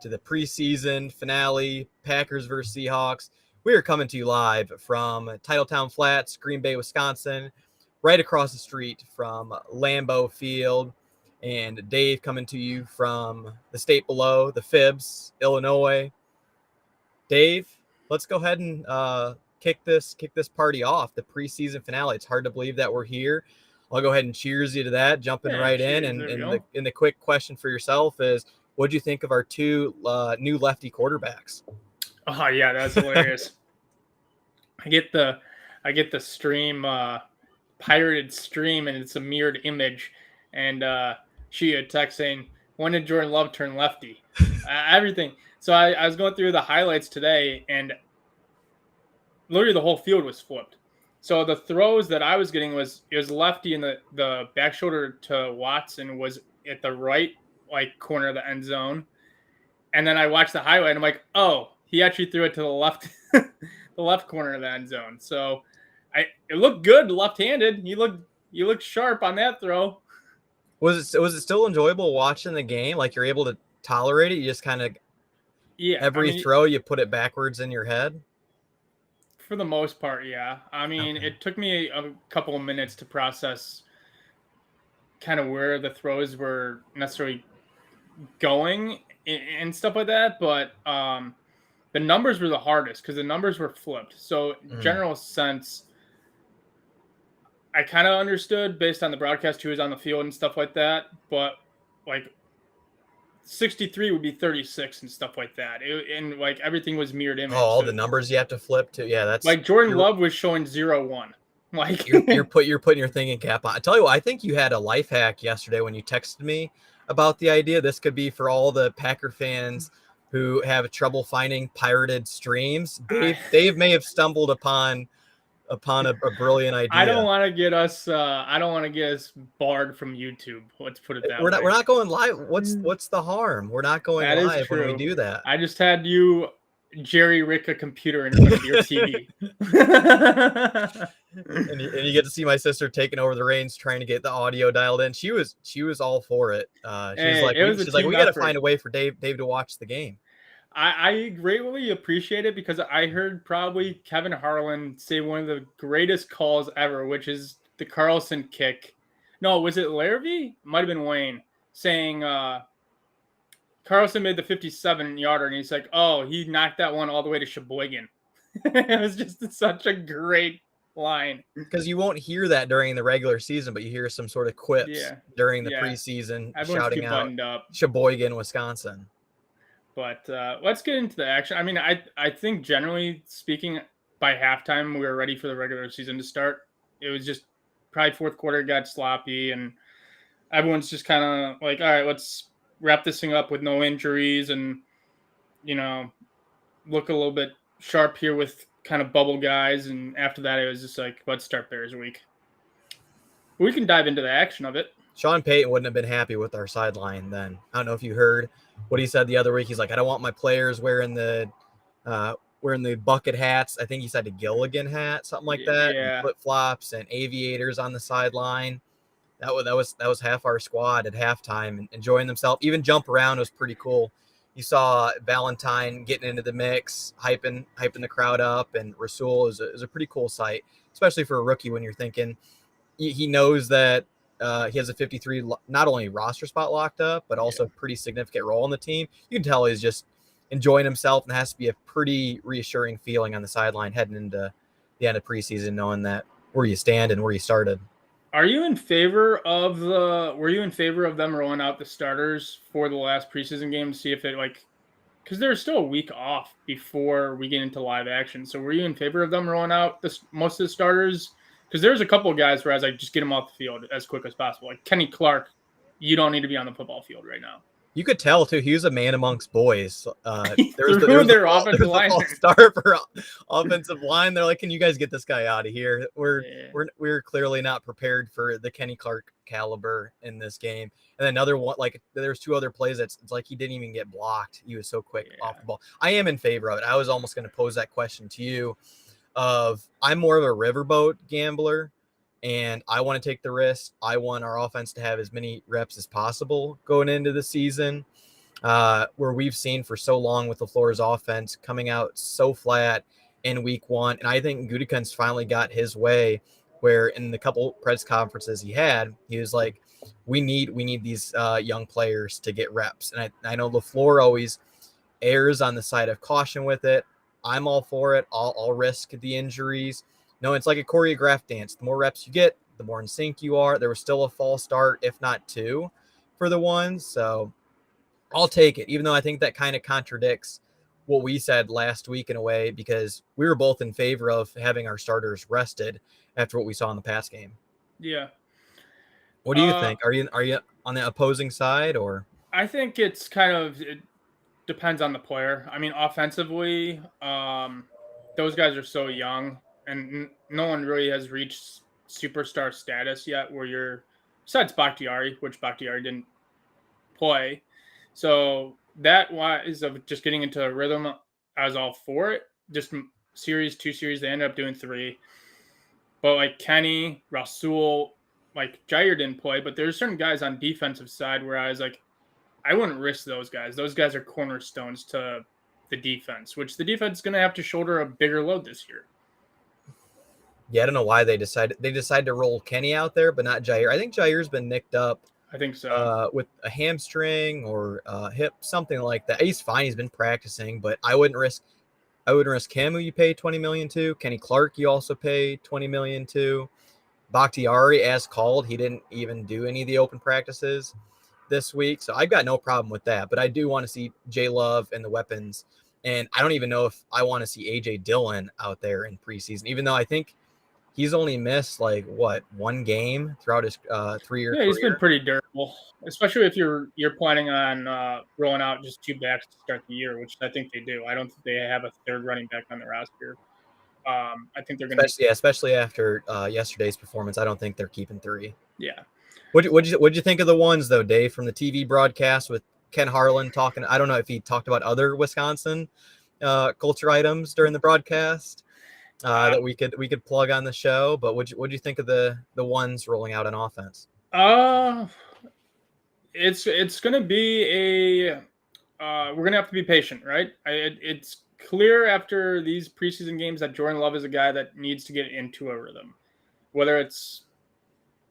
to the preseason finale, Packers versus Seahawks. We are coming to you live from Titletown Flats, Green Bay, Wisconsin, right across the street from Lambeau Field. And Dave coming to you from the state below, the Fibs, Illinois. Dave, let's go ahead and kick this party off, the preseason finale. It's hard to believe that we're here. I'll go ahead and cheers you to that, jumping right in. And the quick question for yourself is, what do you think of our two new lefty quarterbacks? Oh yeah, that's hilarious. I get the stream, pirated stream, and it's a mirrored image, and she had text saying, "When did Jordan Love turn lefty?" Everything. So I was going through the highlights today, and literally the whole field was flipped. So the throws that I was getting was lefty, and the back shoulder to Watson was at the right corner of the end zone. And then I watched the highlight, and I'm like, oh, he actually threw it to the left, the left corner of the end zone. So it looked good left-handed. You looked sharp on that throw. Was it still enjoyable watching the game? Like, you're able to tolerate it? You just kind of every throw you put it backwards in your head? For the most part, yeah. I mean, It took me a couple of minutes to process kind of where the throws were necessarily going and stuff like that, but the numbers were the hardest because the numbers were flipped. So general sense, I kind of understood based on the broadcast who was on the field and stuff like that, but 63 would be 36 and stuff like that. And everything was mirrored image. Oh, all the numbers you have to flip to. Yeah, that's Jordan Love was showing 0-1. You're putting your thinking cap on. I tell you what, I think you had a life hack yesterday when you texted me about the idea. This could be for all the Packer fans who have trouble finding pirated streams. Dave may have stumbled upon a brilliant idea. I don't want to get us barred from YouTube. Let's put it that way. We're not going live. What's the harm? We're not going live when we do that. I just had you Jerry Rick a computer in front of your TV. and you get to see my sister taking over the reins, trying to get the audio dialed in. She was all for it. She's like, we got to find a way for Dave to watch the game. I greatly appreciate it because I heard probably Kevin Harlan say one of the greatest calls ever, which is the Carlson kick. No, was it Larrabee? Might have been Wayne saying Carlson made the 57-yarder, and he's like, oh, he knocked that one all the way to Sheboygan. It was just such a great line. Because you won't hear that during the regular season, but you hear some sort of quips during the preseason shouting out Sheboygan, Wisconsin. But let's get into the action. I mean, I think generally speaking, by halftime, we were ready for the regular season to start. It was just probably fourth quarter got sloppy, and everyone's just kind of like, all right, let's wrap this thing up with no injuries and, look a little bit sharp here with kind of bubble guys. And after that, it was just like, let's start Bears week. We can dive into the action of it. Sean Payton wouldn't have been happy with our sideline then. I don't know if you heard what he said the other week. He's like, I don't want my players wearing the bucket hats. I think he said a Gilligan hat, something like that. Yeah. Flip flops and aviators on the sideline. That was half our squad at halftime and enjoying themselves. Even jump around was pretty cool. You saw Valentine getting into the mix, hyping the crowd up, and Rasul is a pretty cool sight, especially for a rookie when you're thinking he knows that he has a 53 not only roster spot locked up, but also a pretty significant role in the team. You can tell he's just enjoying himself, and it has to be a pretty reassuring feeling on the sideline heading into the end of preseason, knowing that where you stand and where you started. Were you in favor of them rolling out the starters for the last preseason game to see if it because there's still a week off before we get into live action. So were you in favor of them rolling out most of the starters? Because there's a couple of guys where I was like, just get them off the field as quick as possible. Like Kenny Clark, you don't need to be on the football field right now. You could tell too. He was a man amongst boys. There's their offensive line star for offensive line. They're like, "Can you guys get this guy out of here? We're clearly not prepared for the Kenny Clark caliber in this game." And another one, there's two other plays it's like he didn't even get blocked. He was so quick off the ball. I am in favor of it. I was almost going to pose that question to you. I'm more of a riverboat gambler, and I want to take the risk. I want our offense to have as many reps as possible going into the season. where we've seen for so long with LaFleur's offense coming out so flat in week one. And I think Gutekunst finally got his way, where in the couple press conferences he was like, we need these young players to get reps. And I know LaFleur always errs on the side of caution with it. I'm all for it. I'll risk the injuries. No, it's like a choreographed dance. The more reps you get, the more in sync you are. There was still a false start, if not two, for the ones. So I'll take it, even though I think that kind of contradicts what we said last week in a way, because we were both in favor of having our starters rested after what we saw in the past game. Yeah. What do you think? Are you on the opposing side, or? I think it depends on the player. I mean, offensively, those guys are so young, and no one really has reached superstar status yet. Where you're, besides Bakhtiari, which Bakhtiari didn't play, so that wise of just getting into a rhythm, I was all for it. Just two series, they ended up doing 3. But like Kenny, Rasul, like Jair didn't play, but there's certain guys on defensive side where I was like, I wouldn't risk those guys. Those guys are cornerstones to the defense, which the defense is going to have to shoulder a bigger load this year. Yeah, I don't know why they decided to roll Kenny out there, but not Jair. I think Jair's been nicked up. I think so. With a hamstring or hip, something like that. He's fine. He's been practicing, but I wouldn't risk him, who you pay $20 million to. Kenny Clark, you also pay $20 million to. Bakhtiari, as called, he didn't even do any of the open practices this week, so I've got no problem with that. But I do want to see Jay Love and the weapons, and I don't even know if I want to see AJ Dillon out there in preseason, even though I think he's only missed like one game throughout his 3-year career. He's been pretty durable, especially if you're planning on rolling out just 2 backs to start the year, which I think they do. I don't think they have a third running back on the roster. I think they're going to, especially after yesterday's performance. I don't think they're keeping 3. Yeah. What'd you think of the ones though, Dave, from the TV broadcast with Ken Harlan talking? I don't know if he talked about other Wisconsin culture items during the broadcast that we could plug on the show. But what'd you think of the ones rolling out on offense? It's gonna be we're gonna have to be patient, right? It's clear after these preseason games that Jordan Love is a guy that needs to get into a rhythm, whether it's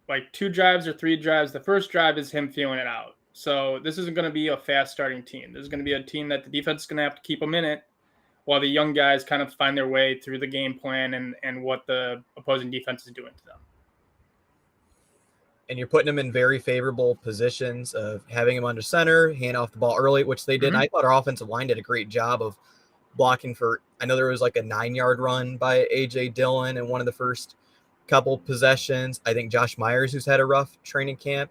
like 2 drives or 3 drives. The first drive is him feeling it out. So this isn't going to be a fast starting team. This is going to be a team that the defense is going to have to keep them in it, while the young guys kind of find their way through the game plan and what the opposing defense is doing to them. And you're putting them in very favorable positions of having them under center, hand off the ball early, which they did. Mm-hmm. And I thought our offensive line did a great job of blocking for, I know there was like a 9-yard run by AJ Dillon in one of the first couple possessions. I think Josh Myers, who's had a rough training camp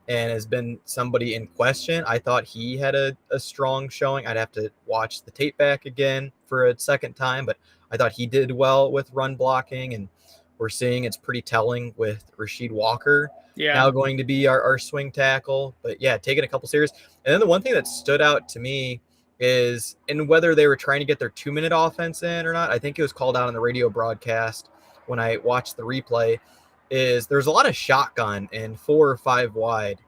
and has been somebody in question, I thought he had a strong showing. I'd have to watch the tape back again for a second time, but I thought he did well with run blocking, and we're seeing it's pretty telling with Rasheed Walker now going to be our swing tackle. But yeah, taking a couple series. And then the one thing that stood out to me is, and whether they were trying to get their 2-minute offense in or not, I think it was called out on the radio broadcast when I watched the replay, is there's a lot of shotgun and 4 or 5 wide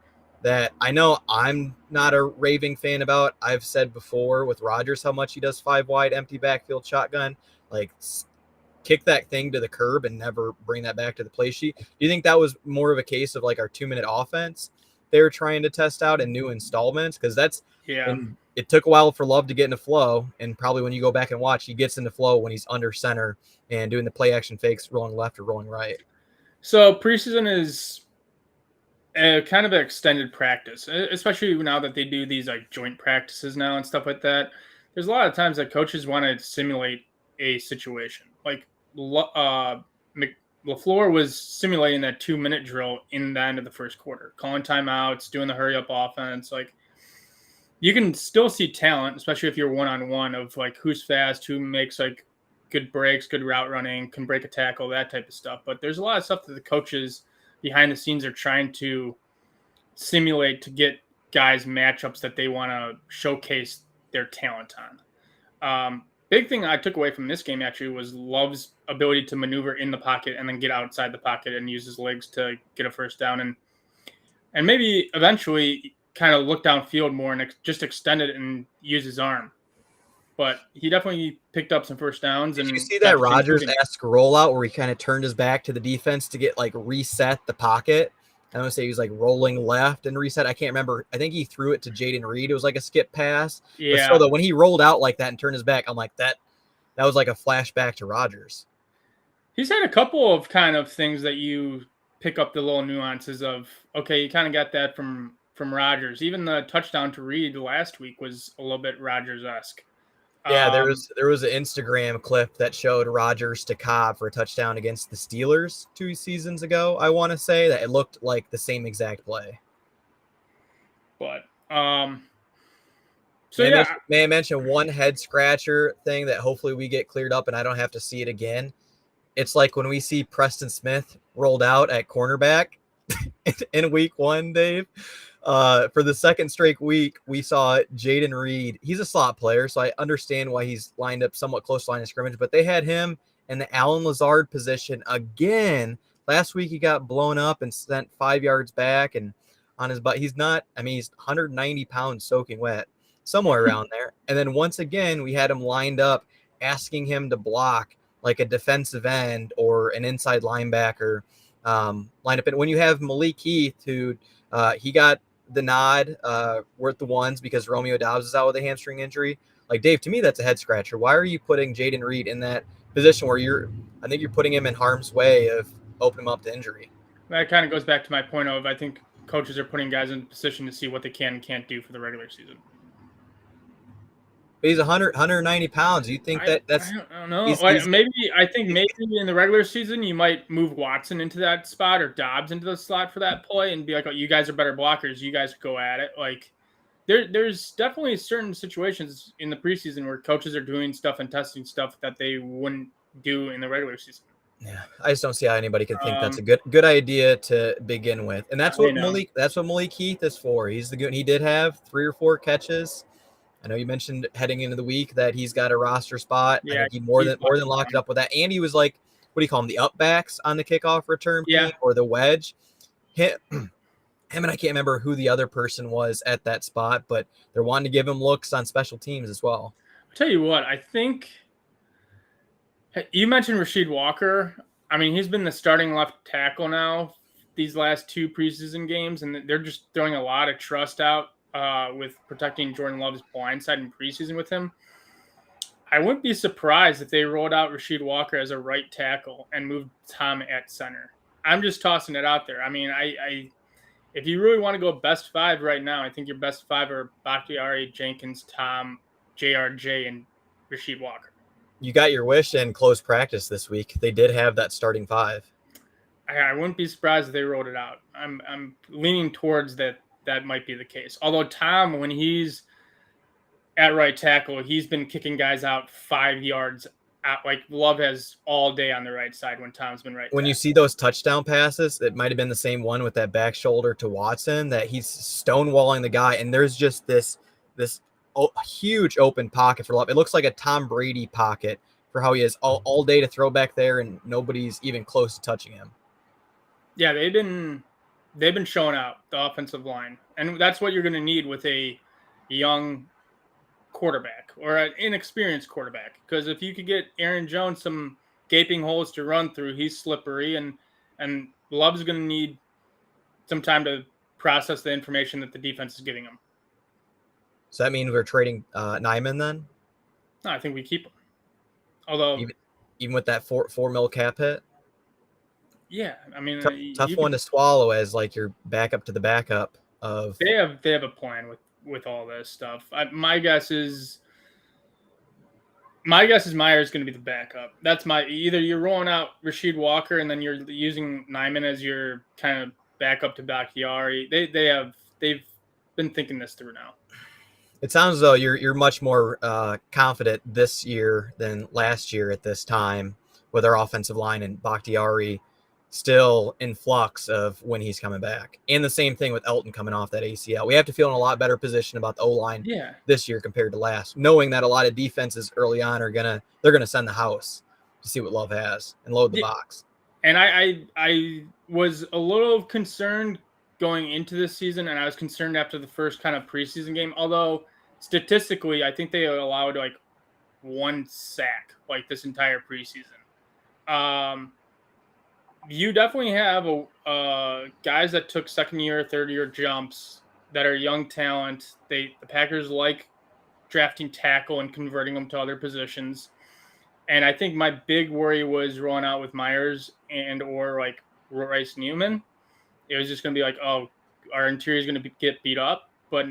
that I know I'm not a raving fan about. I've said before with Rodgers how much he does 5 wide empty backfield shotgun, like kick that thing to the curb and never bring that back to the play sheet. Do you think that was more of a case of like our 2-minute offense they were trying to test out in new installments? Because that's, and it took a while for Love to get into flow, and probably when you go back and watch, he gets into flow when he's under center and doing the play action fakes, rolling left or rolling right. So preseason is a kind of an extended practice, especially now that they do these like joint practices now and stuff like that. There's a lot of times that coaches want to simulate a situation. Like LaFleur was simulating that 2-minute drill in the end of the first quarter, calling timeouts, doing the hurry up offense. Like, you can still see talent, especially if you're one-on-one, of like who's fast, who makes like good breaks, good route running, can break a tackle, that type of stuff. But there's a lot of stuff that the coaches behind the scenes are trying to simulate to get guys matchups that they want to showcase their talent on. Big thing I took away from this game actually was Love's ability to maneuver in the pocket and then get outside the pocket and use his legs to get a first down. And maybe eventually kind of look downfield more and just extend it and use his arm. But he definitely picked up some first downs. Did And you see got that the things moving. Rodgers-esque rollout where he kind of turned his back to the defense to get like reset the pocket? I don't say he was like rolling left and reset. I can't remember. I think he threw it to Jaden Reed. It was like a skip pass. But still, Yeah. though, when he rolled out like that and turned his back, I'm like, that was like a flashback to Rodgers. He's had a couple of kind of things that you pick up the little nuances of. Okay, you kind of got that from Rodgers. Even the touchdown to Reed last week was a little bit Rodgers-esque. Yeah, there was an Instagram clip that showed Rodgers to Cobb for a touchdown against the Steelers 2 seasons ago. I want to say that it looked like the same exact play. But may I mention one head scratcher thing that hopefully we get cleared up and I don't have to see it again. It's like when we see Preston Smith rolled out at cornerback in week 1, Dave. For the second straight week, we saw Jaden Reed. He's a slot player, so I understand why he's lined up somewhat close to line of scrimmage, but they had him in the Allen Lazard position again. Last week, he got blown up and sent 5 yards back and on his butt. He's 190 pounds soaking wet, somewhere around there. And then once again, we had him lined up, asking him to block like a defensive end or an inside linebacker. Line up. And when you have Malik Heath, who he got the nod worth the ones because Romeo Doubs is out with a hamstring injury. Like, Dave, to me, that's a head scratcher. Why are you putting Jaden Reed in that position where I think you're putting him in harm's way of opening him up to injury? That kind of goes back to my point of, I think coaches are putting guys in position to see what they can and can't do for the regular season. He's 190 pounds. You think that's? I don't know. Maybe in the regular season you might move Watson into that spot or Dobbs into the slot for that play and be like, "Oh, you guys are better blockers. You guys go at it." Like, there's definitely certain situations in the preseason where coaches are doing stuff and testing stuff that they wouldn't do in the regular season. Yeah, I just don't see how anybody can think that's a good idea to begin with. And that's what Malik Heath is for. He's the good. He did have 3 or 4 catches. I know you mentioned heading into the week that he's got a roster spot. Yeah, I think he more than locked it up with that. And he was like, what do you call them? The upbacks on the kickoff return or the wedge. Him and I can't remember who the other person was at that spot, but they're wanting to give him looks on special teams as well. I'll tell you what, I think you mentioned Rasheed Walker. I mean, he's been the starting left tackle now these last 2 preseason games, and they're just throwing a lot of trust out with protecting Jordan Love's blind side in preseason with him. I wouldn't be surprised if they rolled out Rasheed Walker as a right tackle and moved Tom at center. I'm just tossing it out there. I mean, if you really want to go best 5 right now, I think your best 5 are Bakhtiari, Jenkins, Tom, JRJ, and Rasheed Walker. You got your wish in close practice this week. They did have that starting 5. I wouldn't be surprised if they rolled it out. I'm leaning towards that might be the case. Although Tom, when he's at right tackle, he's been kicking guys out 5 yards out. Like, Love has all day on the right side when Tom's been right. When you see those touchdown passes, it might have been the same one with that back shoulder to Watson, that he's stonewalling the guy, and there's just this huge open pocket for Love. It looks like a Tom Brady pocket for how he has all day to throw back there, and nobody's even close to touching him. Yeah, they've been showing out the offensive line, and that's what you're going to need with a young quarterback or an inexperienced quarterback. Because if you could get Aaron Jones some gaping holes to run through, he's slippery, and Love's going to need some time to process the information that the defense is giving him. So that means we're trading Nyman then? No, I think we keep him. Although even with that 4 mil cap hit. Yeah, I mean, tough one to swallow as like your backup to the backup of. They have a plan with all this stuff. My guess is Meyer's going to be the backup. That's either you're rolling out Rasheed Walker and then you're using Nyman as your kind of backup to Bakhtiari. They've been thinking this through now. It sounds as though you're much more confident this year than last year at this time with our offensive line and Bakhtiari still in flux of when he's coming back. And the same thing with Elton coming off that ACL. We have to feel in a lot better position about the O-line this year compared to last, knowing that a lot of defenses early on they're gonna send the house to see what Love has and load the box. And I was a little concerned going into this season, and I was concerned after the first kind of preseason game. Although statistically, I think they allowed like 1 sack like this entire preseason. You definitely have guys that took second year, third year jumps that are young talent. The Packers like drafting tackle and converting them to other positions. And I think my big worry was rolling out with Myers and or like Rice Newman. It was just going to be like, oh, our interior is going to get beat up. But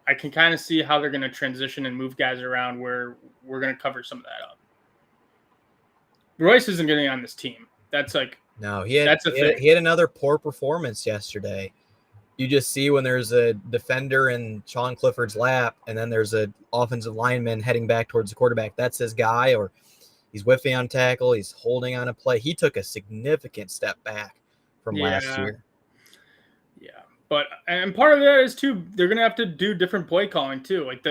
I can kind of see how they're going to transition and move guys around where we're going to cover some of that up. Royce isn't getting on this team. That's like, no, that's a thing. He had another poor performance yesterday. You just see when there's a defender in Sean Clifford's lap, and then there's an offensive lineman heading back towards the quarterback. That's his guy, or he's whiffing on tackle. He's holding on a play. He took a significant step back from last year. Yeah. But, and part of that is too, they're going to have to do different play calling too. Like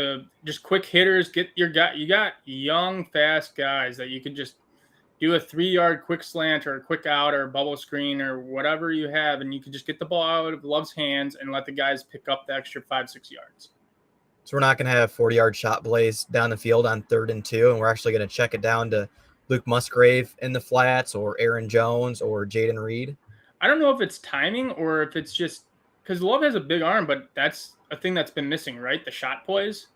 just quick hitters, get your guy. You got young, fast guys that you could just do a 3-yard quick slant or a quick out or a bubble screen or whatever you have. And you can just get the ball out of Love's hands and let the guys pick up the extra 5-6 yards. So we're not going to have 40-yard shot plays down the field on 3rd and 2. And we're actually going to check it down to Luke Musgrave in the flats or Aaron Jones or Jaden Reed. I don't know if it's timing or if it's just because Love has a big arm, but that's a thing that's been missing, right? The shot plays.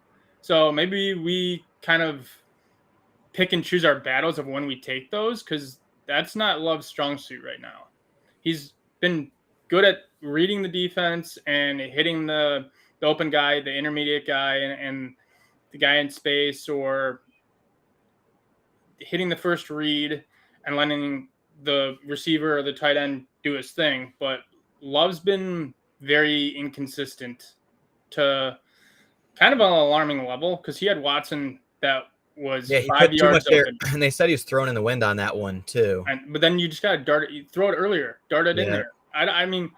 So maybe we kind of pick and choose our battles of when we take those, because that's not Love's strong suit right now. He's been good at reading the defense and hitting the open guy, the intermediate guy, and the guy in space, or hitting the first read and letting the receiver or the tight end do his thing. But Love's been very inconsistent to kind of an alarming level, because he had Watson that was 5 yards open. And they said he was thrown in the wind on that one too. But then you just got to dart it, throw it earlier, dart it in there. I mean,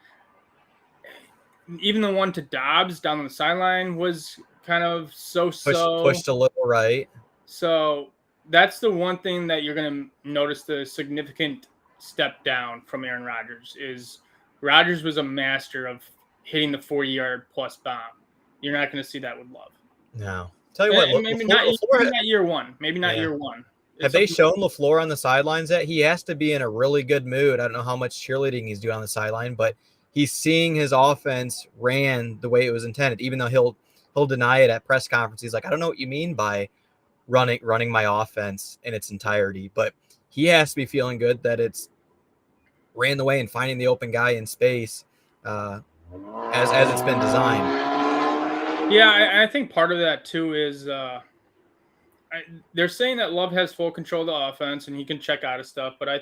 even the one to Dobbs down on the sideline was kind of so-so. Pushed a little right. So that's the one thing that you're going to notice the significant step down from Aaron Rodgers is Rodgers was a master of hitting the 40-yard plus bomb. You're not going to see that with Love. No. Tell you what, maybe not year one. Maybe not year one. Have they shown LaFleur on the sidelines that he has to be in a really good mood? I don't know how much cheerleading he's doing on the sideline, but he's seeing his offense ran the way it was intended, even though he'll deny it at press conferences. He's like, I don't know what you mean by running my offense in its entirety, but he has to be feeling good that it's ran the way and finding the open guy in space as it's been designed. Yeah, I think part of that too is they're saying that Love has full control of the offense and he can check out of stuff. But I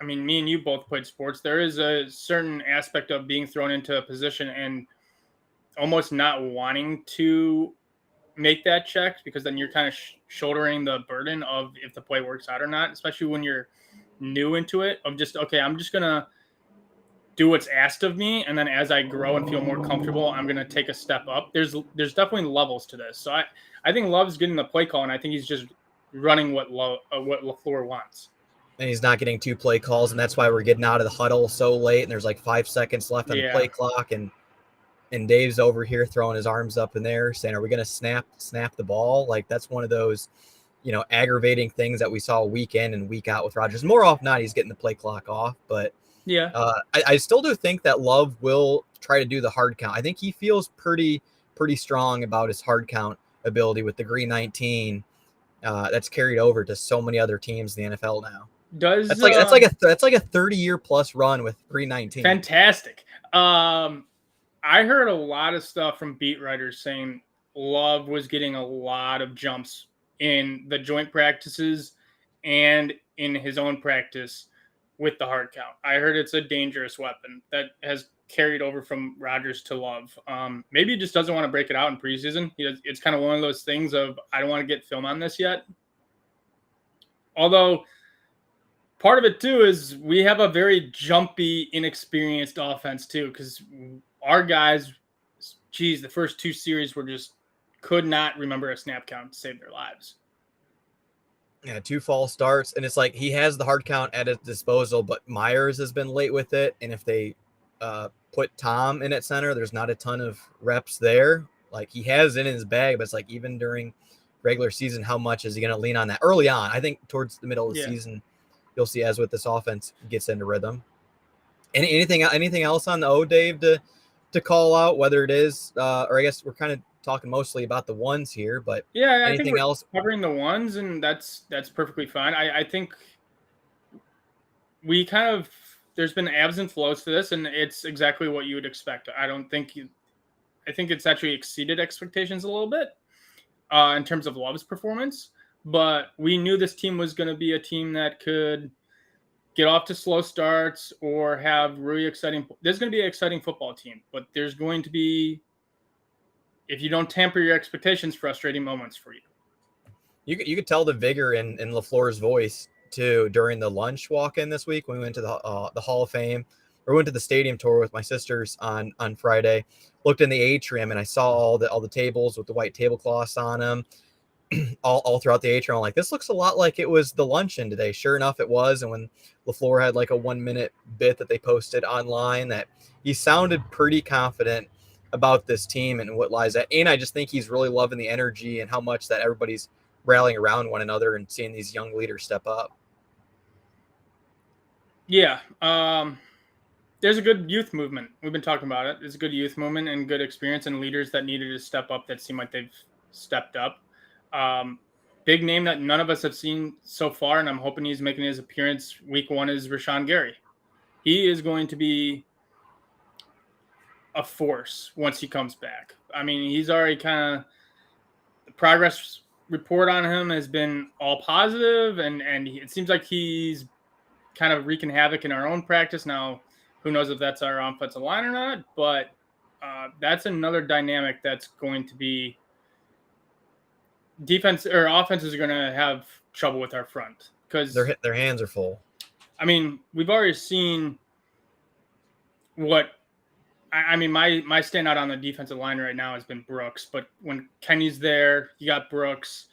mean, me and you both played sports. There is a certain aspect of being thrown into a position and almost not wanting to make that check, because then you're kind of shouldering the burden of if the play works out or not, especially when you're new into it, of just, okay, I'm just going to do what's asked of me, and then as I grow and feel more comfortable, I'm going to take a step up. There's definitely levels to this. So I think Love's getting the play call, and I think he's just running what LaFleur wants. And he's not getting 2 play calls, and that's why we're getting out of the huddle so late, and there's like 5 seconds left on the play clock, and Dave's over here throwing his arms up in there saying, are we going to snap the ball? Like, that's one of those, aggravating things that we saw week in and week out with Rodgers. More often than not, he's getting the play clock off, but yeah, I still do think that Love will try to do the hard count. I think he feels pretty strong about his hard count ability with the Green 19. That's carried over to so many other teams in the NFL now. That's like a 30-year plus run with Green 19. Fantastic. I heard a lot of stuff from beat writers saying Love was getting a lot of jumps in the joint practices and in his own practice with the hard count. I heard it's a dangerous weapon that has carried over from Rodgers to Love. Maybe he just doesn't want to break it out in preseason. It's kind of one of those things of, I don't want to get film on this yet. Although part of it too is we have a very jumpy, inexperienced offense too, because our guys, the first 2 series were just could not remember a snap count to save their lives. Yeah, 2 false starts, and it's like he has the hard count at his disposal, but Myers has been late with it, and if they put Tom in at center. There's not a ton of reps there. Like he has it in his bag, but it's like even during regular season, how much is he going to lean on that early on? I think towards the middle of the season, you'll see as with this offense gets into rhythm. Anything else on the O, Dave, to call out, whether it is, or I guess we're kind of talking mostly about the ones here, but yeah, I think anything we're else? covering the ones, and that's perfectly fine. I think we kind of there's been ebbs and flows to this, and it's exactly what you would expect. I think it's actually exceeded expectations a little bit in terms of Love's performance, but we knew this team was going to be a team that could get off to slow starts or have really exciting. There's going to be an exciting football team, but there's going to be, if you don't temper your expectations, frustrating moments for you. You could tell the vigor in LaFleur's voice too during the lunch walk-in this week when we went to the Hall of Fame. Or went to the stadium tour with my sisters on Friday. Looked in the atrium and I saw all the tables with the white tablecloths on them, all throughout the atrium. I'm like, this looks a lot like it was the luncheon today. Sure enough, it was. And when LaFleur had like a 1-minute bit that they posted online, that he sounded pretty confident about this team and what lies at. And I just think he's really loving the energy and how much that everybody's rallying around one another and seeing these young leaders step up. Yeah. There's a good youth movement. We've been talking about it. There's a good youth movement and good experience and leaders that needed to step up that seem like they've stepped up. Big name that none of us have seen so far, and I'm hoping he's making his appearance week 1 is Rashawn Gary. He is going to be a force once he comes back. I mean, he's already kind of – the progress report on him has been all positive, and it seems like he's kind of wreaking havoc in our own practice now. Who knows if that's our offensive line or not, but that's another dynamic that's going to be defense or offenses are going to have trouble with our front because their hands are full. I mean, we've already seen what I mean. My standout on the defensive line right now has been Brooks, but when Kenny's there, you got Brooks.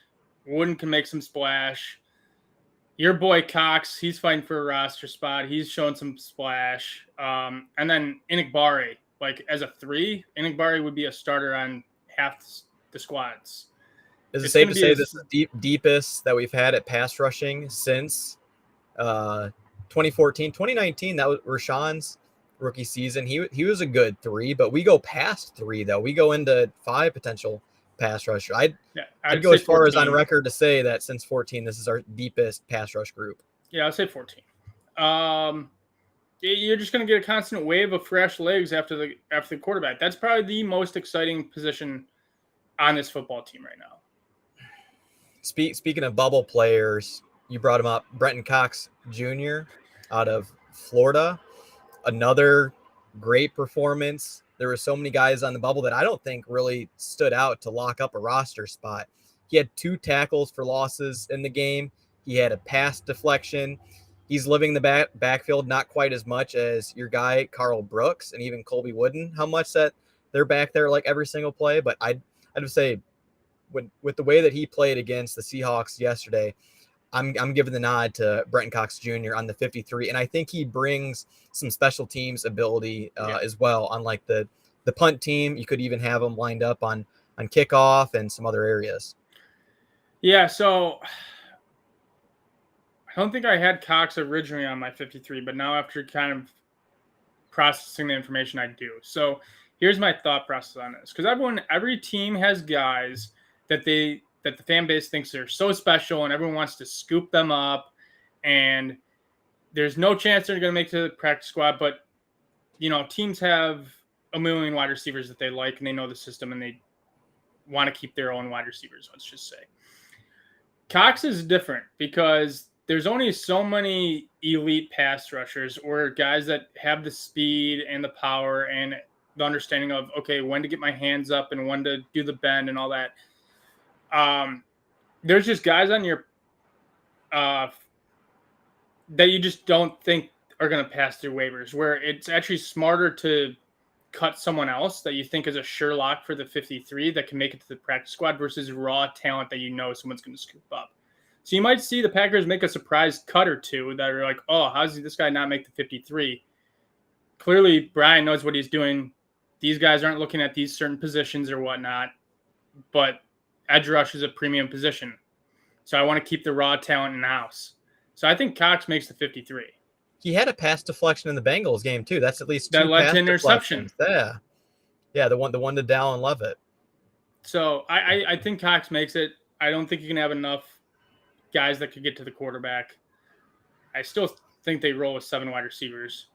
Wooden can make some splash. Your boy Cox, he's fighting for a roster spot. He's showing some splash. And then Inigbari, like as a 3, Inigbari would be a starter on half the squads. Is it safe to say this is the deepest that we've had at pass rushing since 2014? 2019, that was Rashawn's rookie season. He was a good 3, but we go past 3, though. We go into 5 potential pass rusher. I'd go as far 14. As on record to say that since 14, this is our deepest pass rush group. Yeah, I'd say 14. You're just going to get a constant wave of fresh legs after the quarterback. That's probably the most exciting position on this football team right now. Speaking of bubble players, you brought him up, Brenton Cox Jr. out of Florida. Another great performance. There were so many guys on the bubble that I don't think really stood out to lock up a roster spot. He had 2 tackles for losses in the game. He had a pass deflection. He's living the backfield not quite as much as your guy, Carl Brooks, and even Colby Wooden, how much that they're back there like every single play. But I'd just say with the way that he played against the Seahawks yesterday, I'm giving the nod to Brenton Cox Jr. on the 53, and I think he brings some special teams ability as well. Unlike the punt team, you could even have him lined up on kickoff and some other areas. Yeah, so I don't think I had Cox originally on my 53, but now after kind of processing the information, I do. So here's my thought process on this, because every team has guys that the fan base thinks they're so special and everyone wants to scoop them up, and there's no chance they're going to make it to the practice squad. But, teams have a million wide receivers that they like and they know the system and they want to keep their own wide receivers, let's just say. Cox is different because there's only so many elite pass rushers or guys that have the speed and the power and the understanding of, okay, when to get my hands up and when to do the bend and all that. There's just guys on your that you just don't think are going to pass through waivers, where it's actually smarter to cut someone else that you think is a sure lock for the 53 that can make it to the practice squad versus raw talent that someone's going to scoop up. So you might see the Packers make a surprise cut or two that are like, oh, how does this guy not make the 53? clearly Brian knows what he's doing. These guys aren't looking at these certain positions or whatnot, but edge rush is a premium position. So I want to keep the raw talent in house. So I think Cox makes the 53. He had a pass deflection in the Bengals game too. That's at least That 2 led pass to interception. deflections. Yeah, the one to Dallin Levitt. So I think Cox makes it. I don't think you can have enough guys that could get to the quarterback. I still think they roll with 7 wide receivers.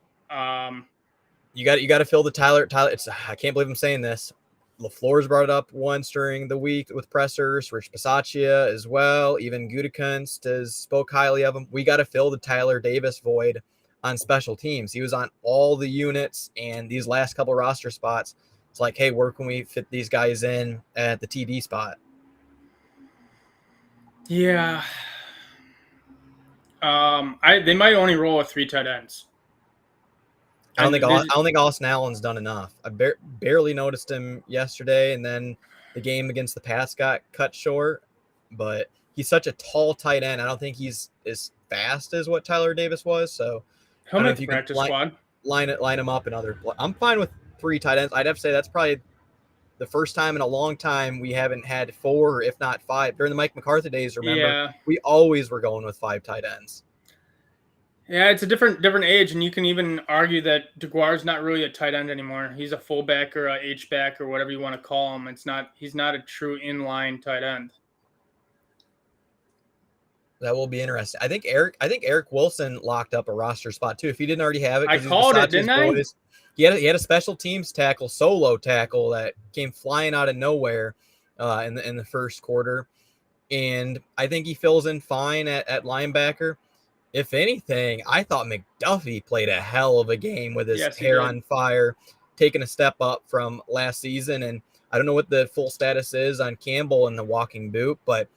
You got to fill the Tyler. I can't believe I'm saying this. LaFleur's brought it up once during the week with pressers. Rich Bisaccia as well. Even Gutekunst has spoke highly of him. We got to fill the Tyler Davis void on special teams. He was on all the units, and these last couple roster spots, it's like, hey, where can we fit these guys in at the TD spot? Yeah. They might only roll with 3 tight ends. I don't think Austin Allen's done enough. I barely noticed him yesterday, and then the game against the Pats got cut short. But he's such a tall tight end. I don't think he's as fast as what Tyler Davis was. So he'll make the practice squad. Line him up in other. I'm fine with 3 tight ends. I'd have to say that's probably the first time in a long time we haven't had 4, if not 5. During the Mike McCarthy days, remember, we always were going with 5 tight ends. Yeah, it's a different age, and you can even argue that DeGuara's not really a tight end anymore. He's a fullback or a H-back or whatever you want to call him. He's not a true inline tight end. That will be interesting. I think Eric Wilson locked up a roster spot too. If he didn't already have it, I called it, didn't I? He had a special teams solo tackle that came flying out of nowhere in the first quarter, and I think he fills in fine at linebacker. If anything, I thought McDuffie played a hell of a game with his hair on fire, taking a step up from last season. And I don't know what the full status is on Campbell in the walking boot, but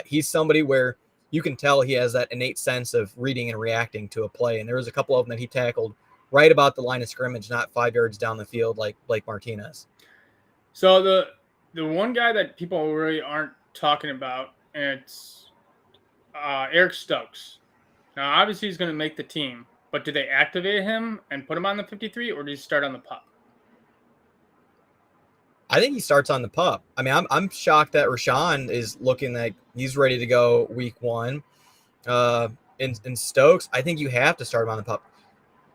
he's somebody where you can tell he has that innate sense of reading and reacting to a play. And there was a couple of them that he tackled right about the line of scrimmage, not 5 yards down the field like Blake Martinez. So the one guy that people really aren't talking about, and it's Eric Stokes. Now, obviously, he's going to make the team, but do they activate him and put him on the 53, or does he start on the pup? I think he starts on the pup. I mean, I'm shocked that Rashawn is looking like he's ready to go week 1. In Stokes, I think you have to start him on the pup.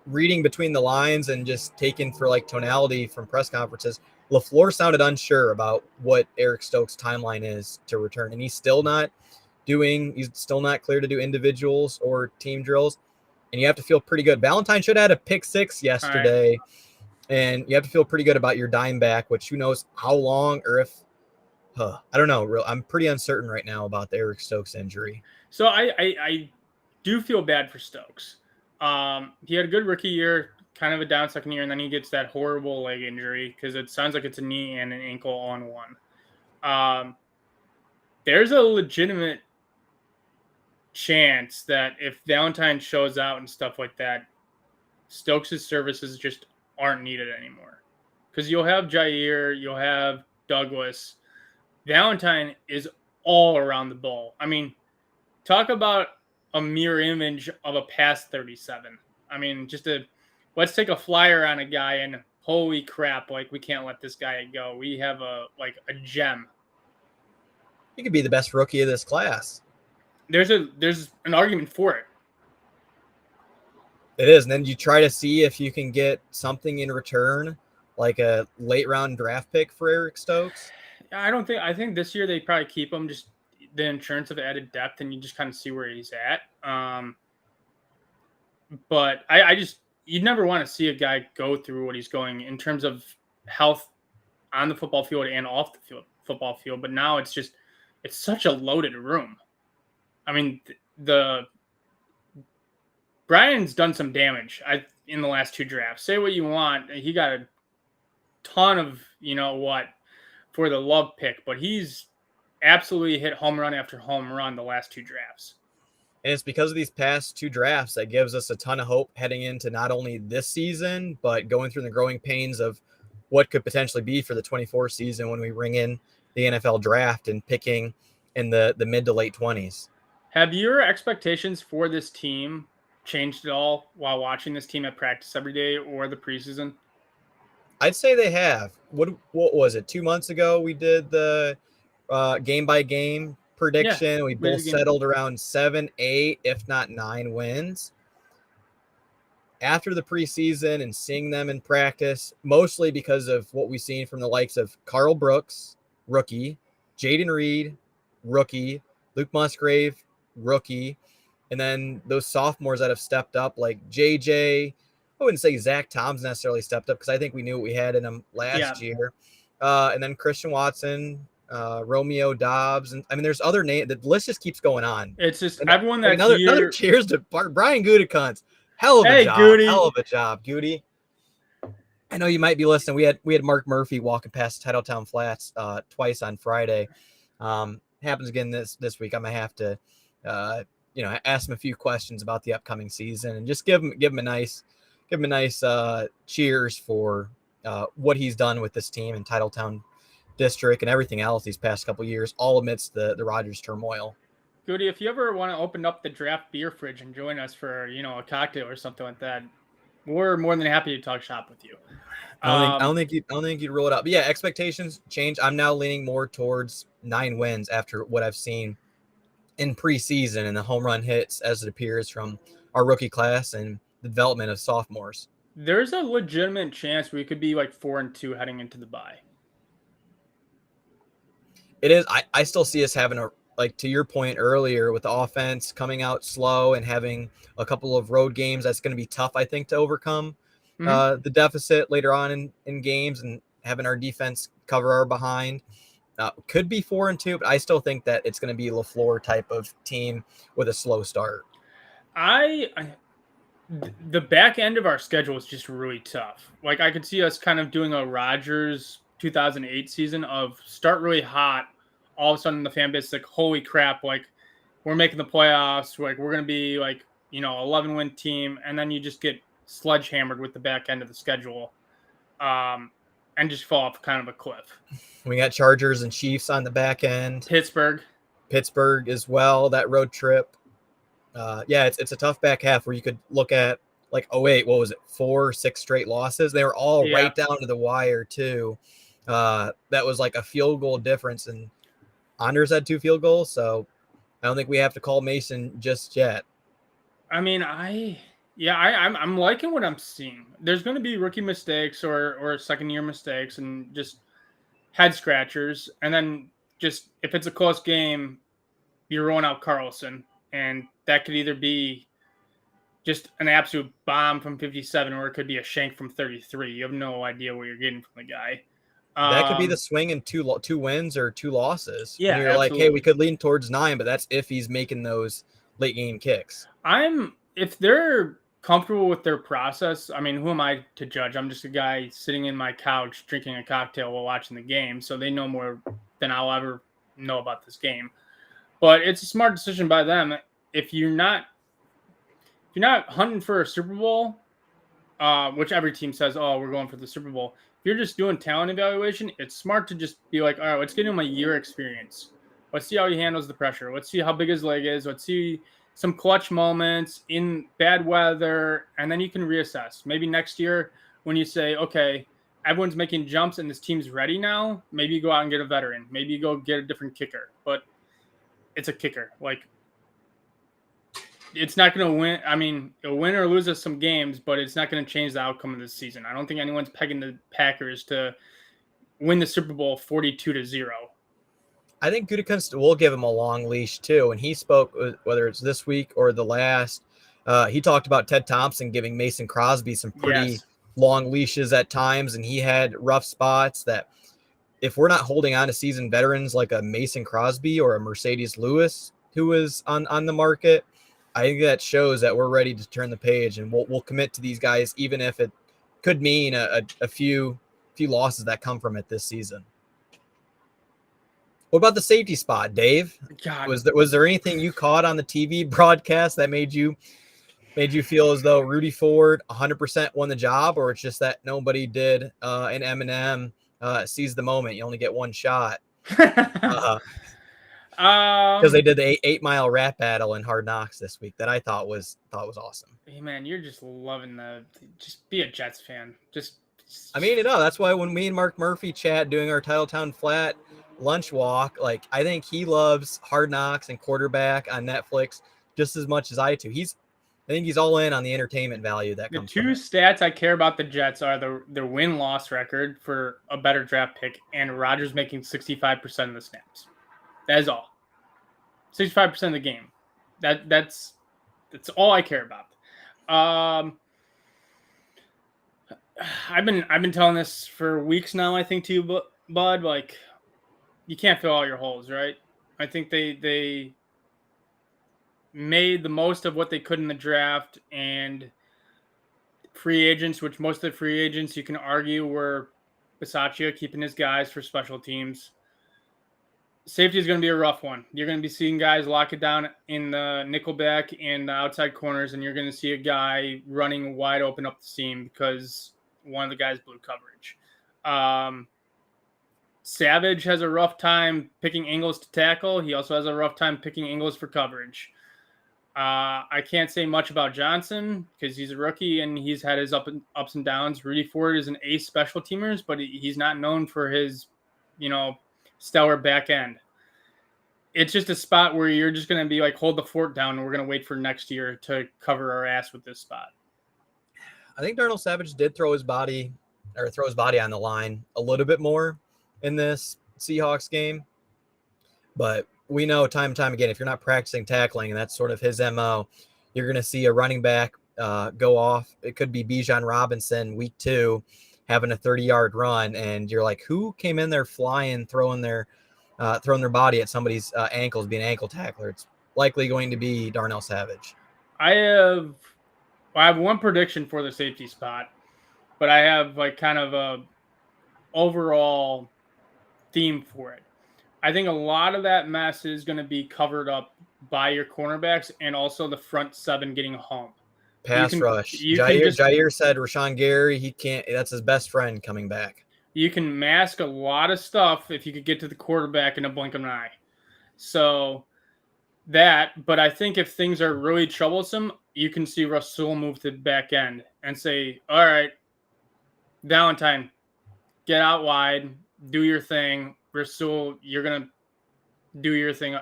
Reading between the lines and just taking for like tonality from press conferences, LaFleur sounded unsure about what Eric Stokes' timeline is to return, and he's still not clear to do individuals or team drills, and you have to feel pretty good. Valentine should have had a pick 6 yesterday, right. And you have to feel pretty good about your dime back, which who knows how long or if I don't know. I'm pretty uncertain right now about the Eric Stokes injury. So I do feel bad for Stokes. He had a good rookie year, kind of a down second year, and then he gets that horrible leg injury because it sounds like it's a knee and an ankle all in one. There's a legitimate chance that if Valentine shows out and stuff like that, Stokes' services just aren't needed anymore. Because you'll have Jair, you'll have Douglas. Valentine is all around the ball. I mean, talk about a mirror image of a past 37. I mean, let's take a flyer on a guy and holy crap, like we can't let this guy go. We have a gem. He could be the best rookie of this class. There's an argument for it. It is. And then you try to see if you can get something in return, like a late round draft pick for Eric Stokes. I think this year they probably keep him, just the insurance of added depth, and you just kind of see where he's at. But you'd never want to see a guy go through what he's going in terms of health on the football field and off the football field. But now it's such a loaded room. I mean, Brian's done some damage in the last 2 drafts. Say what you want. He got a ton of, for the love pick, but he's absolutely hit home run after home run the last 2 drafts. And it's because of these past 2 drafts that gives us a ton of hope heading into not only this season, but going through the growing pains of what could potentially be for the 24 season when we ring in the NFL draft and picking in the mid to late 20s. Have your expectations for this team changed at all while watching this team at practice every day or the preseason? I'd say they have. What was it? 2 months ago, we did the game by game Yeah, prediction. We we did both the game. settled around 7, 8, if not 9 wins. After the preseason and seeing them in practice, mostly because of what we've seen from the likes of Carl Brooks, rookie, Jaden Reed, rookie, Luke Musgrave, rookie, and then those sophomores that have stepped up, like JJ. I wouldn't say Zach Tom's necessarily stepped up because I think we knew what we had in him last year. And then Christian Watson, Romeo Dobbs, and I mean, there's other names. The list just keeps going on. It's just And, everyone that's another cheers to Brian Gutekunst. Hell of a job. Goody. Hell of a job, Goody. I know you might be listening. We had Mark Murphy walking past Titletown Flats twice on Friday. Happens again this week. I'm gonna have to ask him a few questions about the upcoming season and just give him a nice cheers for what he's done with this team in Titletown District and everything else these past couple years, all amidst the Rogers turmoil. Goody, if you ever want to open up the draft beer fridge and join us for, a cocktail or something like that, we're more than happy to talk shop with you. I don't think you'd roll it up. But yeah, expectations change. I'm now leaning more towards 9 wins after what I've seen in preseason and the home run hits as it appears from our rookie class and the development of sophomores. There's a legitimate chance we could be like 4-2 heading into the bye. It is. I still see us having to your point earlier with the offense coming out slow and having a couple of road games. That's going to be tough, I think, to overcome the deficit later on in games and having our defense cover our behind. Could be 4-2, but I still think that it's going to be a LaFleur type of team with a slow start. The back end of our schedule is just really tough. Like I could see us kind of doing a Rodgers 2008 season of start really hot. All of a sudden the fan base is like, holy crap, like we're making the playoffs. Like we're going to be like, 11-win team. And then you just get sledgehammered with the back end of the schedule and just fall off kind of a cliff. We got Chargers and Chiefs on the back end. Pittsburgh as well, that road trip. It's a tough back half where you could look at like, oh wait, what was it? 4-6 straight losses. They were all right down to the wire too. That was like a field goal difference, and Anders had 2 field goals, so I don't think we have to call Mason just yet. I mean, I'm liking what I'm seeing. There's going to be rookie mistakes or second year mistakes and just head scratchers, and then just if it's a close game, you're rolling out Carlson, and that could either be just an absolute bomb from 57 or it could be a shank from 33. You have no idea what you're getting from the guy. That could be the swing in 2 wins or 2 losses. Yeah, you're like, hey, we could lean towards 9, but that's if he's making those late game kicks. If they're comfortable with their process, I mean, who am I to judge? I'm just a guy sitting in my couch drinking a cocktail while watching the game, so they know more than I'll ever know about this game. But it's a smart decision by them. If you're not hunting for a Super Bowl, which every team says, oh, we're going for the Super Bowl. If you're just doing talent evaluation, it's smart to just be like, all right, let's get him a year experience. Let's see how he handles the pressure. Let's see how big his leg is. Let's see some clutch moments in bad weather, and then you can reassess. Maybe next year when you say, okay, everyone's making jumps and this team's ready now, maybe you go out and get a veteran. Maybe you go get a different kicker. But it's a kicker. Like, it's not going to win. I mean, it'll win or lose us some games, but it's not going to change the outcome of this season. I don't think anyone's pegging the Packers to win the Super Bowl 42-0. I think Gutekunst will give him a long leash too. And he spoke, whether it's this week or the last, he talked about Ted Thompson giving Mason Crosby some pretty long leashes at times. And he had rough spots that if we're not holding on to seasoned veterans like a Mason Crosby or a Mercedes Lewis, who is on the market, I think that shows that we're ready to turn the page and we'll commit to these guys, even if it could mean a few losses that come from it this season. What about the safety spot, Dave? God. Was there anything you caught on the TV broadcast that made you feel as though Rudy Ford 100% won the job, or it's just that nobody did and Eminem seized the moment? You only get one shot. Because they did the 8 mile rap battle in Hard Knocks this week that I thought was awesome. Hey man, you're just loving just be a Jets fan. I mean, that's why when me and Mark Murphy chat doing our Titletown Flat lunch walk, like I think he loves Hard Knocks and Quarterback on Netflix just as much as I do. I think he's all in on the entertainment value that the comes two from it. stats I care about the Jets are their win-loss record for a better draft pick and Rodgers making 65% of the snaps. That is all. 65% of the game. That's all I care about. I've been telling this for weeks now, I think, to you, Bud. Like, you can't fill all your holes, right? I think they made the most of what they could in the draft, and free agents, which most of the free agents you can argue were Bisaccia keeping his guys for special teams. Safety is going to be a rough one. You're going to be seeing guys lock it down in the nickelback and the outside corners, and you're going to see a guy running wide open up the seam because one of the guys blew coverage. Savage has a rough time picking angles to tackle. He also has a rough time picking angles for coverage. I can't say much about Johnson because he's a rookie and he's had his ups and downs. Rudy Ford is an ace special teamers, but he's not known for his, stellar back end. It's just a spot where you're just going to be like, hold the fort down, and we're going to wait for next year to cover our ass with this spot. I think Darnell Savage did throw his body on the line a little bit more in this Seahawks game, but we know time and time again, if you're not practicing tackling, and that's sort of his MO, you're going to see a running back go off. It could be Bijan Robinson week 2 having a 30-yard run, and you're like, who came in there flying, throwing their body at somebody's ankles, being an ankle tackler? It's likely going to be Darnell Savage. I have one prediction for the safety spot, but I have like kind of a overall theme for it. I think a lot of that mess is going to be covered up by your cornerbacks and also the front 7 getting home. Pass rush. Jair said Rashawn Gary, he can't. That's his best friend coming back. You can mask a lot of stuff if you could get to the quarterback in a blink of an eye. So but I think if things are really troublesome, you can see Rasul move to the back end and say, all right, Valentine, get out wide, do your thing. Rasul, you're going to do your thing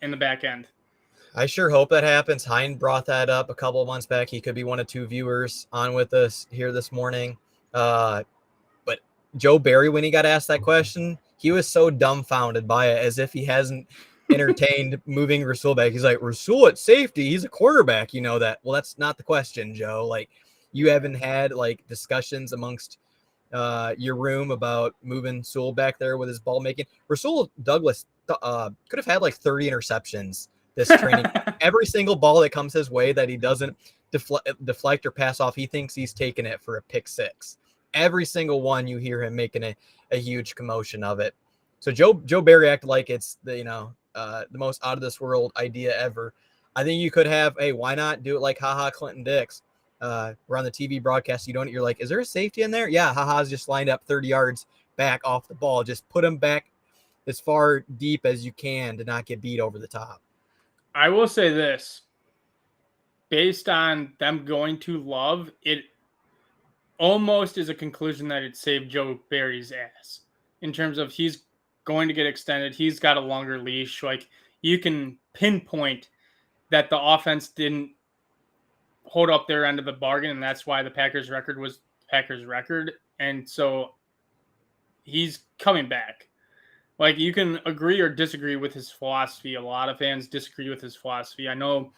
in the back end. I sure hope that happens. Hein brought that up a couple of months back. He could be one of 2 viewers on with us here this morning. But Joe Barry, when he got asked that question, he was so dumbfounded by it, as if he hasn't entertained moving Rasul back. He's like, Rasul at safety, he's a quarterback. You know that. Well, that's not the question, Joe. Like, you haven't had like discussions amongst your room about moving Sewell back there with his ball making. Rasul Douglas could have had like 30 interceptions this training. Every single ball that comes his way that he doesn't deflect or pass off, he thinks he's taking it for a pick 6. Every single one, you hear him making a huge commotion of it. So Joe Barry acted like it's the most out of this world idea ever. I think you could have, hey, why not do it like HaHa Clinton Dix? We're on the TV broadcast. You're like, is there a safety in there? Yeah, HaHa's just lined up 30 yards back off the ball. Just put him back as far deep as you can to not get beat over the top. I will say this. Based on them going to Love, it almost is a conclusion that it saved Joe Barry's ass. In terms of he's going to get extended. He's got a longer leash. Like, you can pinpoint that the offense didn't hold up their end of the bargain, and that's why the Packers record was Packers record. And so he's coming back. Like, you can agree or disagree with his philosophy. A lot of fans disagree with his philosophy. I know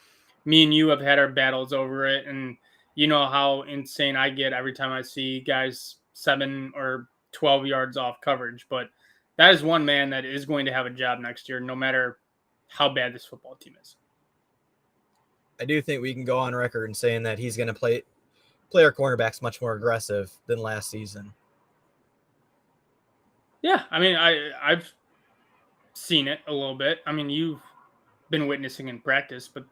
me and you have had our battles over it, and you know how insane I get every time I see guys 7 or 12 yards off coverage. But that is one man that is going to have a job next year, no matter how bad this football team is. I do think we can go on record in saying that he's going to play our cornerbacks much more aggressive than last season. Yeah, I mean, I've seen it a little bit. I mean, you've been witnessing in practice, but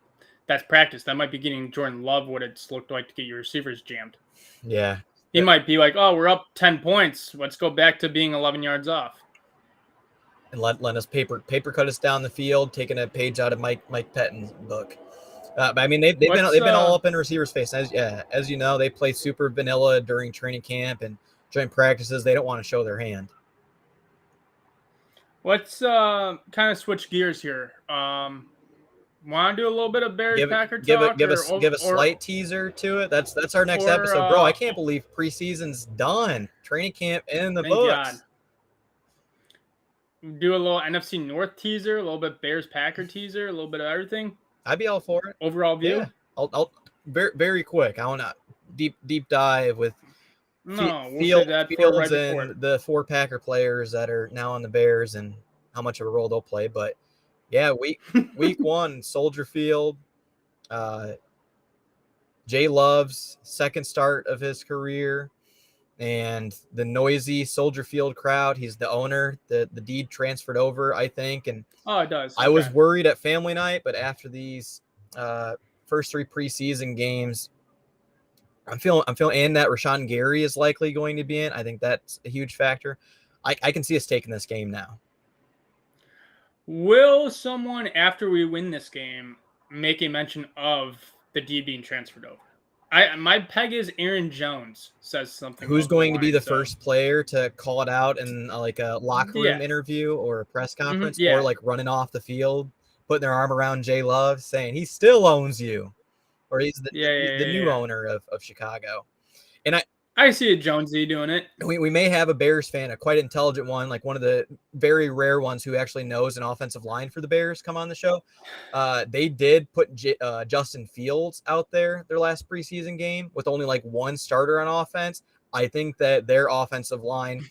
that's practice. That might be getting Jordan Love what it's looked like to get your receivers jammed. Yeah. He might be like, oh, we're up 10 points. Let's go back to being 11 yards off. and letting us paper cut us down the field, taking a page out of Mike Pettin's book. But I mean, they've been all up in receivers' face. As you know, they play super vanilla during training camp and joint practices. They don't want to show their hand. Let's kind of switch gears here. Want to do a little bit of Bears Packer talk? Give a slight teaser to it. That's our next episode, bro. I can't believe preseason's done. Training camp in the books. God. Do a little NFC North teaser, a little bit Bears Packer teaser, a little bit of everything. I'd be all for it. Overall view. Yeah. I'll very quick. I want to deep dive with Fields and the 4 Packer players that are now on the Bears and how much of a role they'll play. But yeah, week 1, Soldier Field. Jay Love's second start of his career, and the noisy Soldier Field crowd. He's the owner. The deed transferred over, I think, and it does. I was worried at family night, but after these first 3 preseason games, I'm feeling and that Rashawn Gary is likely going to be in. I think that's a huge factor. I can see us taking this game now. Will someone, after we win this game, make a mention of the D being transferred over? My peg is Aaron Jones says something. Who's going to be the first player to call it out in like a locker room interview or a press conference, or like running off the field, putting their arm around Jay Love, saying he still owns you, or he's the new owner of Chicago. And I see a Jonesy doing it. We may have a Bears fan, a quite intelligent one, like one of the very rare ones who actually knows an offensive line for the Bears, come on the show. They did put Justin Fields out there their last preseason game with only like 1 starter on offense. I think that their offensive line,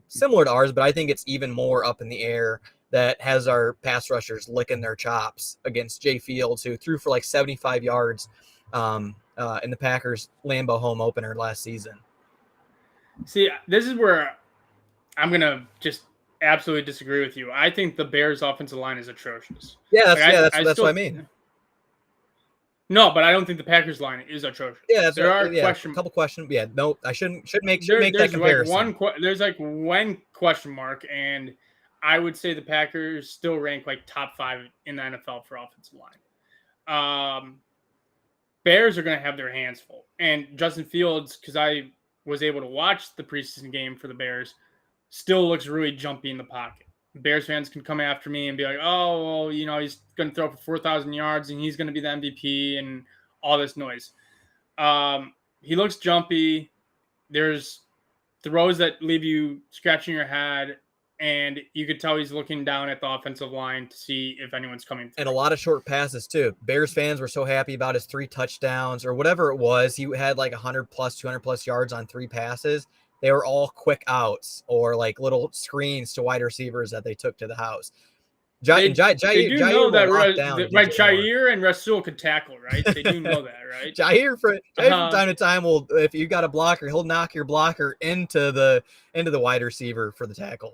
similar to ours, but I think it's even more up in the air, that has our pass rushers licking their chops against Jay Fields, who threw for like 75 yards in the Packers Lambeau home opener last season. See, this is where I'm going to just absolutely disagree with you. I think the Bears offensive line is atrocious. Yeah, that's what I mean. No, but I don't think the Packers line is atrocious. Yeah, there are a couple questions. Yeah, no, I should make that comparison. There's like one question mark, and I would say the Packers still rank like top 5 in the NFL for offensive line. Bears are going to have their hands full. And Justin Fields, because I was able to watch the preseason game for the Bears, still looks really jumpy in the pocket. Bears fans can come after me and be like, oh, well, he's going to throw for 4,000 yards and he's going to be the MVP and all this noise. He looks jumpy. There's throws that leave you scratching your head. And you could tell he's looking down at the offensive line to see if anyone's coming through. And a lot of short passes, too. Bears fans were so happy about his 3 touchdowns or whatever it was. He had like 100+, 200+ yards on 3 passes. They were all quick outs or like little screens to wide receivers that they took to the house. Jair and Rasul could tackle, right? They do know that, right? Jair from time to time will, if you got a blocker, he'll knock your blocker into the wide receiver for the tackle.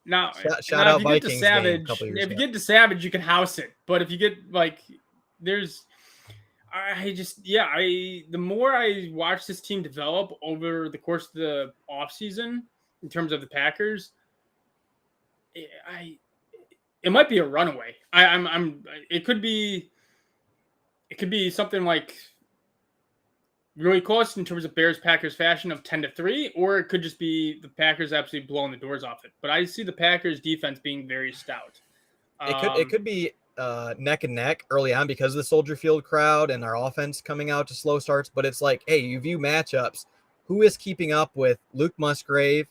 Now, shout out Vikings game a couple years ago. You get to Savage, you can house it. But if you get the more I watch this team develop over the course of the offseason in terms of the Packers, it might be a runaway. It could be something like really close in terms of Bears-Packers fashion of 10-3, or it could just be the Packers absolutely blowing the doors off it. But I see the Packers defense being very stout. It could be neck and neck early on because of the Soldier Field crowd and our offense coming out to slow starts. But it's like, hey, you view matchups. Who is keeping up with Luke Musgrave,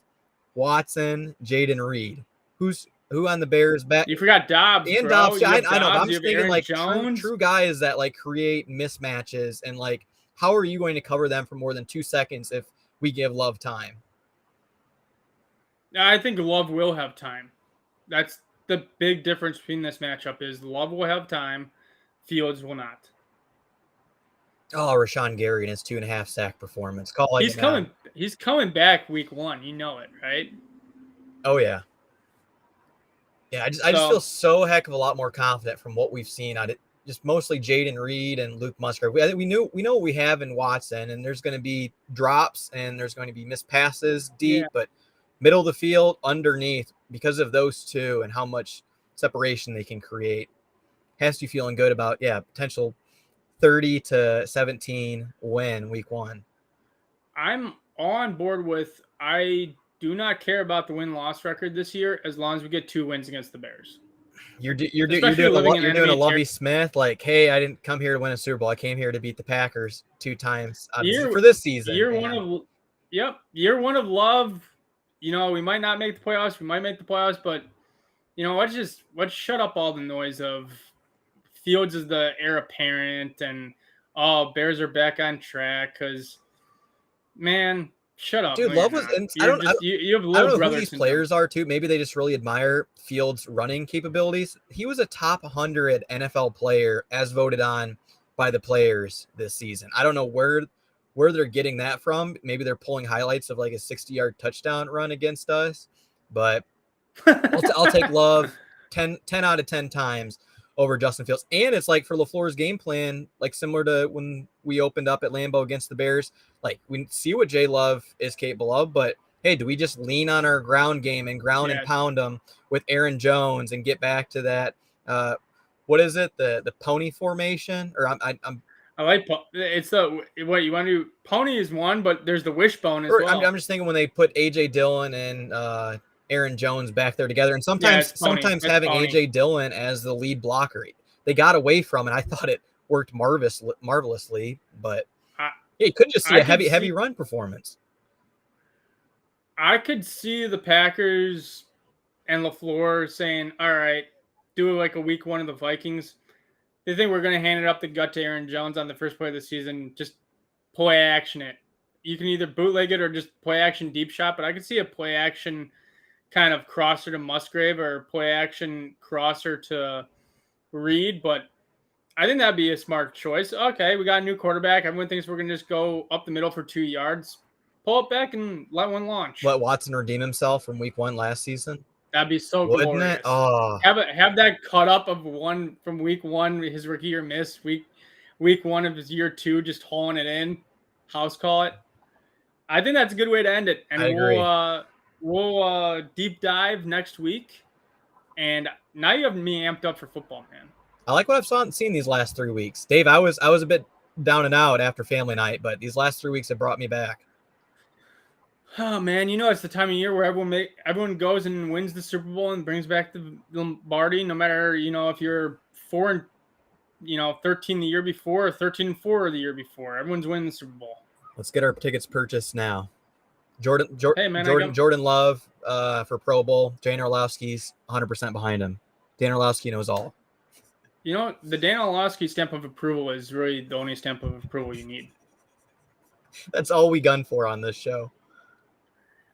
Watson, Jaden Reed? Who on the Bears back? You forgot Dobbs. And bro. Dobbs. I know. But I'm just thinking like true guys that like create mismatches and like, how are you going to cover them for more than 2 seconds if we give Love time? I think Love will have time. That's the big difference between this matchup is Love will have time, Fields will not. Oh, Rashawn Gary and his 2.5 sack performance. He's coming back week 1. You know it, right? Oh yeah. Yeah, I just feel so heck of a lot more confident from what we've seen on it. Just mostly Jaden Reed and Luke Musgrave. We know what we have in Watson, and there's going to be drops and there's going to be missed passes deep, but middle of the field, underneath, because of those two and how much separation they can create, has you feeling good about, potential 30-17 win week 1. I'm on board with, I do not care about the win-loss record this year as long as we get 2 wins against the Bears. You're doing living in a Lovie Smith, like, hey, I didn't come here to win a Super Bowl. I came here to beat the Packers 2 times for this season. Year one of Love. You know, we might not make the playoffs. We might make the playoffs, but you know, let's shut up all the noise of Fields is the heir apparent and Bears are back on track because, man, shut up, dude. Love was. And I don't know who these players are too. Maybe they just really admire Fields' running capabilities. He was a top 100 NFL player as voted on by the players this season. I don't know where they're getting that from. Maybe they're pulling highlights of like a 60-yard touchdown run against us, but I'll take Love 10 out of 10 times over Justin Fields. And it's like for LaFleur's game plan, like similar to when we opened up at Lambeau against the Bears, like we see what Jay Love is capable of, but hey, do we just lean on our ground game and and pound them with Aaron Jones and get back to that? What is it? The pony formation? Or I like it's what you want to do. Pony is one, but there's the wishbone as well. I'm just thinking when they put AJ Dillon and Aaron Jones back there together, and sometimes having AJ Dillon as the lead blocker, they got away from it. I thought it worked marvelously, but you could just see a heavy run performance. I could see the Packers and LaFleur saying, "All right, do like a week 1 of the Vikings." They think we're going to hand it up the gut to Aaron Jones on the first play of the season. Just play action it. You can either bootleg it or just play action deep shot, but I could see a play action kind of crosser to Musgrave or play action crosser to Reed, but I think that'd be a smart choice. Okay, we got a new quarterback. Everyone thinks we're going to just go up the middle for 2 yards. Pull it back and let one launch. Let Watson redeem himself from week 1 last season. That'd be so Wouldn't glorious. It? Oh. Have that cut up of one from week 1, his rookie year miss, week 1 of his year 2, just hauling it in, house call it. I think that's a good way to end it. And I agree. We'll deep dive next week. And now you have me amped up for football, man. I like what I've seen these last 3 weeks. Dave, I was a bit down and out after family night, but these last 3 weeks have brought me back. Oh man, you know it's the time of year where everyone goes and wins the Super Bowl and brings back the Lombardi. No matter if you're 4-13 the year before or 13-4 the year before, everyone's winning the Super Bowl. Let's get our tickets purchased now. Jordan Love for Pro Bowl. Dan Orlovsky's 100% behind him. Dan Orlovsky knows all. You know, the Dan Orlovsky stamp of approval is really the only stamp of approval you need. That's all we gun for on this show.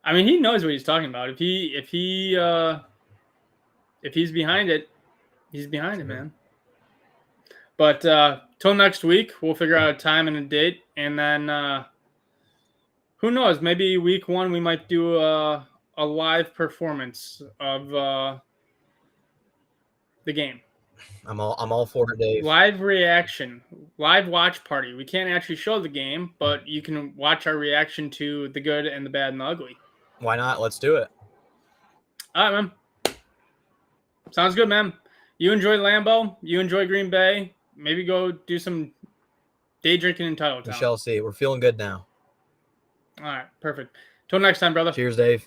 I mean, he knows what he's talking about. If he's behind it, he's behind it, man. But till next week, we'll figure out a time and a date, and then who knows? Maybe week 1 we might do a live performance of the game. I'm all for it, Dave. Live reaction, live watch party. We can't actually show the game, but you can watch our reaction to the good and the bad and the ugly. Why not? Let's do it. All right, man. Sounds good, man. You enjoy Lambeau. You enjoy Green Bay. Maybe go do some day drinking in Titletown. We shall see. We're feeling good now. All right, perfect. Till next time, brother. Cheers, Dave.